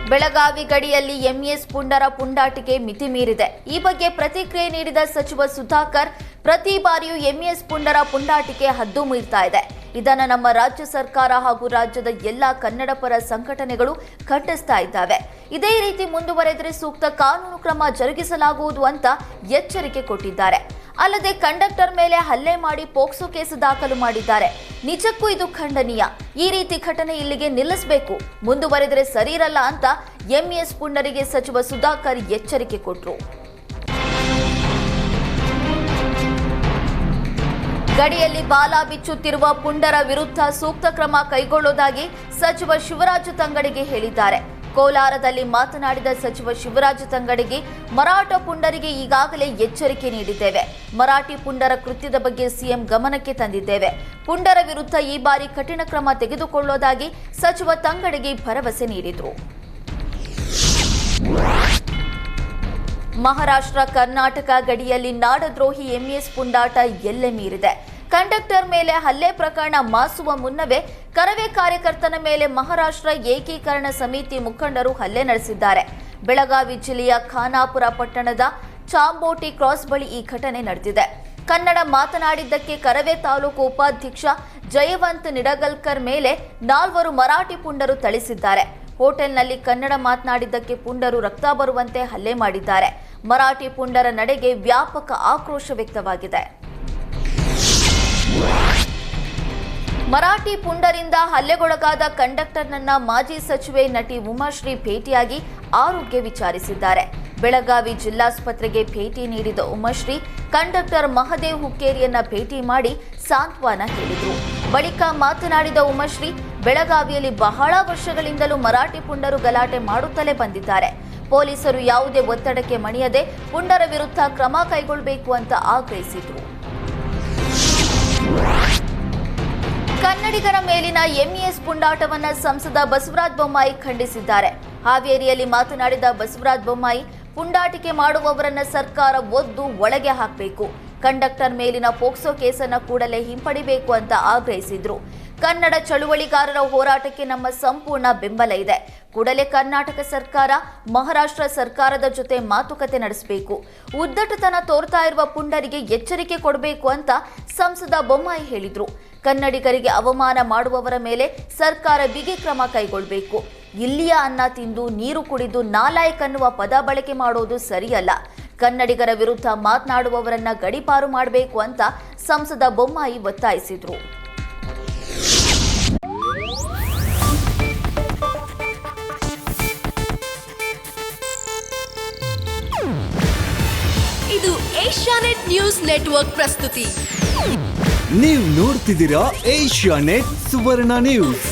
ಬೆಳಗಾವಿ ಗಡಿಯಲ್ಲಿ ಎಂಇಎಸ್ ಪುಂಡರ ಪುಂಡಾಟಿಕೆ ಮಿತಿ ಮೀರಿದೆ. ಈ ಬಗ್ಗೆ ಪ್ರತಿಕ್ರಿಯೆ ನೀಡಿದ ಸಚಿವ ಸುಧಾಕರ್, ಪ್ರತಿ ಬಾರಿಯೂ ಎಂಇಎಸ್ ಪುಂಡರ ಪುಂಡಾಟಿಕೆ ಹದ್ದು ಮೀರ್ತಾ ಇದೆ. ಇದನ್ನು ನಮ್ಮ ರಾಜ್ಯ ಸರ್ಕಾರ ಹಾಗೂ ರಾಜ್ಯದ ಎಲ್ಲಾ ಕನ್ನಡ ಪರ ಸಂಘಟನೆಗಳು ಖಂಡಿಸ್ತಾ ಇದ್ದಾವೆ. ಇದೇ ರೀತಿ ಮುಂದುವರೆದರೆ ಸೂಕ್ತ ಕಾನೂನು ಕ್ರಮ ಜರುಗಿಸಲಾಗುವುದು ಅಂತ ಎಚ್ಚರಿಕೆ ಕೊಟ್ಟಿದ್ದಾರೆ. ಅಲ್ಲದೆ ಕಂಡಕ್ಟರ್ ಮೇಲೆ ಹಲ್ಲೆ ಮಾಡಿ ಪೋಕ್ಸೋ ಕೇಸು ದಾಖಲು ಮಾಡಿದ್ದಾರೆ. ನಿಜಕ್ಕೂ ಇದು ಖಂಡನೀಯ. ಈ ರೀತಿ ಘಟನೆ ಇಲ್ಲಿಗೆ ನಿಲ್ಲಿಸಬೇಕು. ಮುಂದುವರೆದರೆ ಸರಿಯಿರಲ್ಲ ಅಂತ ಎಂಇಎಸ್ ಪುಂಡರಿಗೆ ಸಚಿವ ಸುಧಾಕರ್ ಎಚ್ಚರಿಕೆ ಕೊಟ್ಟರು. ಗಡಿಯಲ್ಲಿ ಬಾಲ ಬಿಚ್ಚುತ್ತಿರುವ ಪುಂಡರ ವಿರುದ್ಧ ಸೂಕ್ತ ಕ್ರಮ ಕೈಗೊಳ್ಳುವುದಾಗಿ ಸಚಿವ ಶಿವರಾಜ ತಂಗಡಗಿ ಹೇಳಿದ್ದಾರೆ. ಕೋಲಾರದಲ್ಲಿ ಮಾತನಾಡಿದ ಸಚಿವ ಶಿವರಾಜ ತಂಗಡಗಿ, ಮರಾಠ ಪುಂಡರಿಗೆ ಈಗಾಗಲೇ ಎಚ್ಚರಿಕೆ ನೀಡಿದ್ದೇವೆ. ಮರಾಠಿ ಪುಂಡರ ಕೃತ್ಯದ ಬಗ್ಗೆ ಸಿಎಂ ಗಮನಕ್ಕೆ ತಂದಿದ್ದೇವೆ. ಪುಂಡರ ವಿರುದ್ಧ ಈ ಬಾರಿ ಕಠಿಣ ಕ್ರಮ ತೆಗೆದುಕೊಳ್ಳುವುದಾಗಿ ಸಚಿವ ತಂಗಡಗಿ ಭರವಸೆ ನೀಡಿದರು. ಮಹಾರಾಷ್ಟ್ರ ಕರ್ನಾಟಕ ಗಡಿಯಲ್ಲಿ ನಾಡದ್ರೋಹಿ ಎಂಇಎಸ್ ಪುಂಡಾಟ ಎಲ್ಲೆ ಮೀರಿದೆ. ಕಂಡಕ್ಟರ್ ಮೇಲೆ ಹಲ್ಲೆ ಪ್ರಕರಣ ಮಾಸುವ ಮುನ್ನವೇ ಕರವೇ ಕಾರ್ಯಕರ್ತನ ಮೇಲೆ ಮಹಾರಾಷ್ಟ್ರ ಏಕೀಕರಣ ಸಮಿತಿ ಮುಖಂಡರು ಹಲ್ಲೆ ನಡೆಸಿದ್ದಾರೆ. ಬೆಳಗಾವಿ ಜಿಲ್ಲೆಯ ಖಾನಾಪುರ ಪಟ್ಟಣದ ಚಾಂಬೋಟಿ ಕ್ರಾಸ್ ಬಳಿ ಈ ಘಟನೆ ನಡೆದಿದೆ. ಕನ್ನಡ ಮಾತನಾಡಿದ್ದಕ್ಕೆ ಕರವೇ ತಾಲೂಕು ಉಪಾಧ್ಯಕ್ಷ ಜಯವಂತ್ ನಿಡಗಲ್ಕರ್ ಮೇಲೆ 4 ಮರಾಠಿ ಪುಂಡರು ಥಳಿಸಿದ್ದಾರೆ. ಹೋಟೆಲ್ನಲ್ಲಿ ಕನ್ನಡ ಮಾತನಾಡಿದ್ದಕ್ಕೆ ಪುಂಡರು ರಕ್ತ ಬರುವಂತೆ ಹಲ್ಲೆ ಮಾಡಿದ್ದಾರೆ. ಮರಾಠಿ ಪುಂಡರ ನಡೆಗೆ ವ್ಯಾಪಕ ಆಕ್ರೋಶ ವ್ಯಕ್ತವಾಗಿದೆ. ಮರಾಠಿ ಪುಂಡರಿಂದ ಹಲ್ಲೆಗೊಳಗಾದ ಕಂಡಕ್ಟರ್ನನ್ನ ಮಾಜಿ ಸಚಿವೆ ನಟಿ ಉಮಾಶ್ರೀ ಭೇಟಿಯಾಗಿ ಆರೋಗ್ಯ ವಿಚಾರಿಸಿದ್ದಾರೆ. ಬೆಳಗಾವಿ ಜಿಲ್ಲಾಸ್ಪತ್ರೆಗೆ ಭೇಟಿ ನೀಡಿದ ಉಮಾಶ್ರೀ ಕಂಡಕ್ಟರ್ ಮಹದೇವ್ ಹುಕ್ಕೇರಿಯನ್ನ ಭೇಟಿ ಮಾಡಿ ಸಾಂತ್ವನ ಹೇಳಿದರು. ಬಳಿಕ ಮಾತನಾಡಿದ ಉಮಾಶ್ರೀ, ಬೆಳಗಾವಿಯಲ್ಲಿ ಬಹಳ ವರ್ಷಗಳಿಂದಲೂ ಮರಾಠಿ ಪುಂಡರು ಗಲಾಟೆ ಮಾಡುತ್ತಲೇ ಬಂದಿದ್ದಾರೆ. ಪೊಲೀಸರು ಯಾವುದೇ ಒತ್ತಡಕ್ಕೆ ಮಣಿಯದೆ ಪುಂಡರ ವಿರುದ್ಧ ಕ್ರಮ ಕೈಗೊಳ್ಳಬೇಕು ಅಂತ ಆಗ್ರಹಿಸಿದರು. ಕನ್ನಡಿಗರ ಮೇಲಿನ ಎಂಇಎಸ್ ಪುಂಡಾಟವನ್ನು ಸಂಸದ ಬಸವರಾಜ ಬೊಮ್ಮಾಯಿ ಖಂಡಿಸಿದ್ದಾರೆ. ಹಾವೇರಿಯಲ್ಲಿ ಮಾತನಾಡಿದ ಬಸವರಾಜ ಬೊಮ್ಮಾಯಿ, ಪುಂಡಾಟಿಕೆ ಮಾಡುವವರನ್ನ ಸರ್ಕಾರ ಒದ್ದು ಒಳಗೆ ಹಾಕಬೇಕು. ಕಂಡಕ್ಟರ್ ಮೇಲಿನ ಪೋಕ್ಸೋ ಕೇಸನ್ನು ಕೂಡಲೇ ಹಿಂಪಡಿಬೇಕು ಅಂತ ಆಗ್ರಹಿಸಿದ್ರು. ಕನ್ನಡ ಚಳುವಳಿಗಾರರ ಹೋರಾಟಕ್ಕೆ ನಮ್ಮ ಸಂಪೂರ್ಣ ಬೆಂಬಲ ಇದೆ. ಕೂಡಲೇ ಕರ್ನಾಟಕ ಸರ್ಕಾರ ಮಹಾರಾಷ್ಟ್ರ ಸರ್ಕಾರದ ಜೊತೆ ಮಾತುಕತೆ ನಡೆಸಬೇಕು. ಉದ್ದಟತನ ತೋರ್ತಾ ಇರುವ ಪುಂಡರಿಗೆ ಎಚ್ಚರಿಕೆ ಕೊಡಬೇಕು ಅಂತ ಸಂಸದ ಬೊಮ್ಮಾಯಿ ಹೇಳಿದ್ರು. ಕನ್ನಡಿಗರಿಗೆ ಅವಮಾನ ಮಾಡುವವರ ಮೇಲೆ ಸರ್ಕಾರ ಬಿಗಿ ಕ್ರಮ ಕೈಗೊಳ್ಳಬೇಕು. ಇಲ್ಲಿಯ ಅನ್ನ ತಿಂದು ನೀರು ಕುಡಿದು ನಾಲಾಯಕ್ ಅನ್ನುವ ಪದ ಬಳಕೆ ಮಾಡೋದು ಸರಿಯಲ್ಲ. ಕನ್ನಡಿಗರ ವಿರುದ್ಧ ಮಾತನಾಡುವವರನ್ನ ಗಡೀಪಾರು ಮಾಡಬೇಕು ಅಂತ ಸಂಸದ ಬೊಮ್ಮಾಯಿ ಒತ್ತಾಯಿಸಿದ್ರು. ಇದು ಏಷ್ಯಾನೆಟ್ ನ್ಯೂಸ್ ನೆಟ್ವರ್ಕ್ ಪ್ರಸ್ತುತಿ. ನೀವು ನೋಡ್ತಿದ್ದೀರಾ ಏಷ್ಯಾನೆಟ್ ಸುವರ್ಣ ನ್ಯೂಸ್.